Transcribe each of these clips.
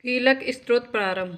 कीलक स्तोत्र प्रारंभ।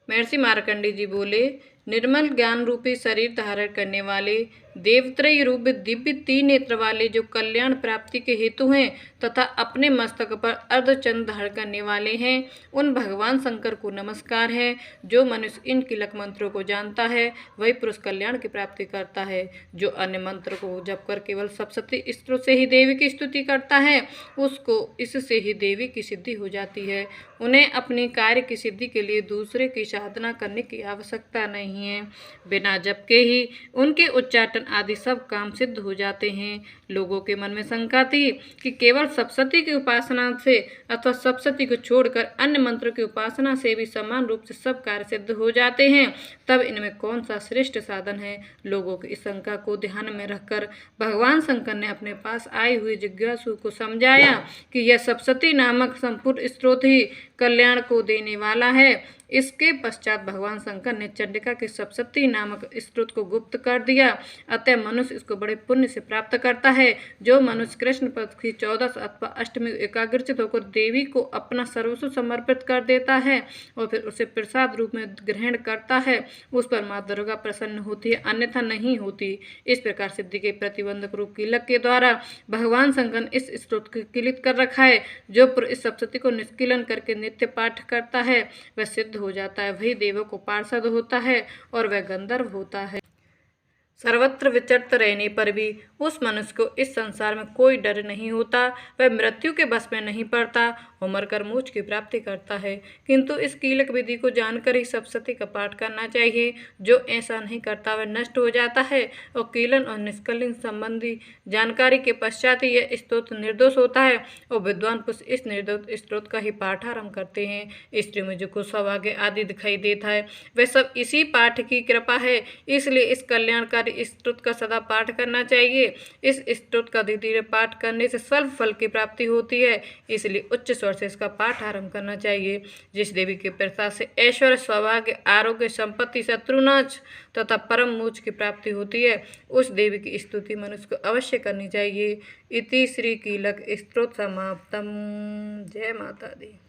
महर्षि मार्कंडेय जी बोले, निर्मल ज्ञान रूपी शरीर धारण करने वाले, देवत्रयी रूप दिव्य तीन नेत्र वाले, जो कल्याण प्राप्ति के हेतु हैं तथा अपने मस्तक पर अर्धचंद्र धारण करने वाले हैं, उन भगवान शंकर को नमस्कार है। जो मनुष्य इन कीलक मंत्रों को जानता है वही पुरुष कल्याण की प्राप्ति करता है। जो अन्य मंत्र को जप कर केवल सप्तशती स्तोत्र से ही देवी की स्तुति करता है, उसको इससे ही देवी की सिद्धि हो जाती है। उन्हें अपनी कार्य की सिद्धि के लिए दूसरे की साधना करने की आवश्यकता नहीं है। बिना जप के ही उनके उच्चाटन आदि सब काम सिद्ध हो जाते हैं। लोगों के मन में शंका थी कि केवल सप्तशती की उपासना से अथवा सप्तशती को छोड़कर अन्य मंत्रों की उपासना से भी समान रूप से सब कार्य सिद्ध हो जाते हैं, तब इनमें कौन सा श्रेष्ठ साधन है। लोगों की इस शंका को ध्यान में रखकर भगवान शंकर ने अपने पास आई हुई जिज्ञासु को समझाया कि यह सप्तशती नामक संपूर्ण स्रोत ही कल्याण को देने वाला है। इसके पश्चात भगवान शंकर ने चंडिका के सप्तशती नामक स्रोत को गुप्त कर दिया। अतः मनुष्य इसको बड़े पुण्य से प्राप्त करता है। जो मनुष्य कृष्ण पक्ष की 14 अथवा अष्टमी एकाग्रचित होकर देवी को अपना सर्वस्व समर्पित कर देता है और फिर उसे प्रसाद रूप में ग्रहण करता है, उस पर माँ दुर्गा प्रसन्न होती है, अन्यथा नहीं होती। इस प्रकार सिद्धि के प्रतिबंधक रूप कीलक के द्वारा भगवान शंकर ने इस स्रोत को किलित कर रखा है। जो पुरुष इस सप्तशती को निष्किलन करके नित्य पाठ करता है वह सिद्ध हो जाता है, वही देवों को पार्षद होता है और वह गंधर्व होता है। सर्वत्र विचरत रहने पर भी उस मनुष्य को इस संसार में कोई डर नहीं होता, वह मृत्यु के बस में नहीं पड़ता और मरकर मोक्ष की प्राप्ति करता है। किंतु इस कीलक विधि को जानकर ही सप्तशती का पाठ करना चाहिए। जो ऐसा नहीं करता वह नष्ट हो जाता है और कीलन और निष्कलन संबंधी जानकारी के पश्चात ही यह स्तोत्र निर्दोष होता है और विद्वान पुरुष इस निर्दोष स्तोत्र का ही पाठ आरंभ करते हैं। स्त्री में जो कुछ सौभाग्य आदि दिखाई देता है वह सब इसी पाठ की कृपा है, इसलिए इस कल्याणकारी इस स्तोत्र का सदा पाठ करना चाहिए। इस स्तोत्र का धीरे धीरे पाठ करने से स्वल्प फल की प्राप्ति होती है, इसलिए उच्च स्वर से इसका पाठ आरंभ करना चाहिए। जिस देवी के प्रसाद से ऐश्वर्य, सौभाग्य, आरोग्य, संपत्ति, शत्रुनाश तथा परम मोक्ष की प्राप्ति होती है, उस देवी की स्तुति मनुष्य को अवश्य करनी चाहिए। इति श्री कीलक स्तोत्र समाप्तम। जय माता दी।